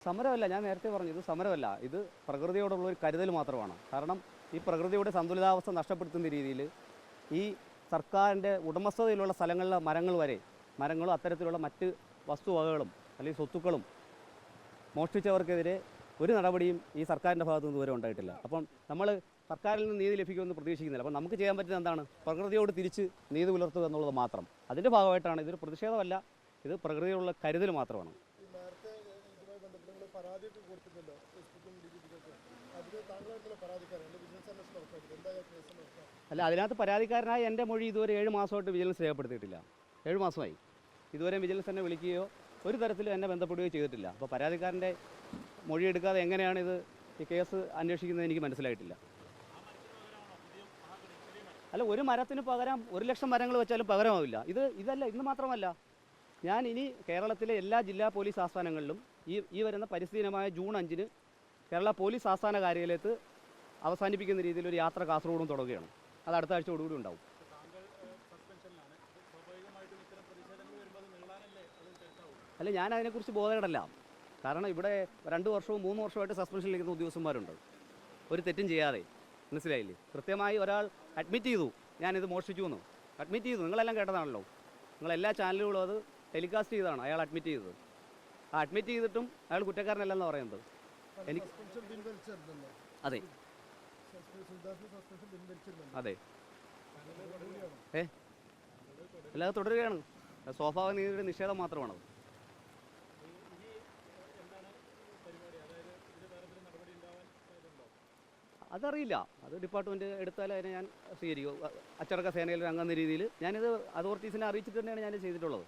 സമരമല്ല, ഞാൻ നേരത്തെ പറഞ്ഞു, ഇത് സമരമല്ല, ഇത് പ്രകൃതിയോടുള്ള ഒരു കരുതൽ മാത്രമാണ്. കാരണം ഈ പ്രകൃതിയുടെ സന്തുലിതാവസ്ഥ നഷ്ടപ്പെടുത്തുന്ന രീതിയിൽ ഈ സർക്കാരിൻ്റെ ഉടമസ്ഥതയിലുള്ള സ്ഥലങ്ങളിലെ മരങ്ങളും അത്തരത്തിലുള്ള മറ്റ് വസ്തുവകകളും അല്ലെങ്കിൽ സ്വത്തുക്കളും മോഷ്ടിച്ചവർക്കെതിരെ ഒരു നടപടിയും ഈ സർക്കാരിൻ്റെ ഭാഗത്തു നിന്ന് ഇതുവരെ ഉണ്ടായിട്ടില്ല. അപ്പം നമ്മൾ സർക്കാരിൽ നിന്ന് നീതി ലഭിക്കുമെന്ന് പ്രതീക്ഷിക്കുന്നില്ല. അപ്പം നമുക്ക് ചെയ്യാൻ പറ്റുന്നത് എന്താണ്? പ്രകൃതിയോട് തിരിച്ച് നീതി പുലർത്തുക എന്നുള്ളത് മാത്രം. അതിൻ്റെ ഭാഗമായിട്ടാണ്. ഇതൊരു പ്രതിഷേധമല്ല, ഇത് പ്രകൃതിയോടുള്ള കരുതൽ മാത്രമാണ്. അല്ല, അതിനകത്ത് പരാതിക്കാരനായ എൻ്റെ മൊഴി ഇതുവരെ 7 മാസമായിട്ട് വിജിലൻസ് രേഖപ്പെടുത്തിയിട്ടില്ല. 7 മാസമായി ഇതുവരെ വിജിലൻസ് എന്നെ വിളിക്കുകയോ ഒരു തരത്തിലും എന്നെ ബന്ധപ്പെടുകയോ ചെയ്തിട്ടില്ല. അപ്പോൾ പരാതിക്കാരൻ്റെ മൊഴി എടുക്കാതെ എങ്ങനെയാണ് ഈ കേസ് അന്വേഷിക്കുന്നത് എനിക്ക് മനസ്സിലായിട്ടില്ല. അല്ല, ഒരു മരത്തിന് പകരം 1,00,000 മരങ്ങൾ വെച്ചാലും പകരമാവില്ല. ഇതല്ല, ഇന്ന് മാത്രമല്ല, ഞാൻ ഇനി കേരളത്തിലെ എല്ലാ ജില്ലാ പോലീസ് ആസ്ഥാനങ്ങളിലും ഈ വരുന്ന പരിസ്ഥിതി ദിനമായ ജൂൺ 5-ന് കേരള പോലീസ് ആസ്ഥാന കാര്യാലയത്ത് അവസാനിപ്പിക്കുന്ന രീതിയിൽ ഒരു യാത്ര കാസർഗോഡും തുടങ്ങുകയാണ്. അത് അടുത്ത ആഴ്ചയോടുകൂടി ഉണ്ടാവും. അല്ല, ഞാൻ അതിനെക്കുറിച്ച് ബോധേടല്ല. കാരണം ഇവിടെ 2 വർഷവും 3 വർഷമായിട്ട് സസ്പെൻഷനിലിരിക്കുന്ന ഉദ്യോഗസ്ഥന്മാരുണ്ട്, ഒരു തെറ്റും ചെയ്യാതെ. മനസ്സിലായില്ലേ? കൃത്യമായി ഒരാൾ അഡ്മിറ്റ് ചെയ്തു, ഞാനിത് മോഷ്ടിച്ചു എന്ന് അഡ്മിറ്റ് ചെയ്തു. നിങ്ങളെല്ലാം കേട്ടതാണല്ലോ, നിങ്ങളെല്ലാ ചാനലുകളും അത് ടെലികാസ്റ്റ് ചെയ്തതാണ്. അയാൾ അഡ്മിറ്റ് ചെയ്തത്. ആ അഡ്മിറ്റ് ചെയ്തിട്ടും അയാൾ കുറ്റക്കാരനല്ലെന്ന് പറയുന്നത് എനിക്ക്. അതെ അതെ അല്ലാതെ തുടരുകയാണ്. സ്വാഭാവിക നീതിയുടെ നിഷേധം മാത്രമാണത്. അതറിയില്ല, അത് ഡിപ്പാർട്ട്മെൻറ്റ് എടുത്താൽ അതിനെ ഞാൻ സ്വീകരിക്കും. അച്ചടക്ക സേനയിൽ ഒരു അംഗം എന്ന രീതിയിൽ ഞാനിത് അതോറിറ്റീസിനെ അറിയിച്ചിട്ട് തന്നെയാണ് ഞാൻ ചെയ്തിട്ടുള്ളത്.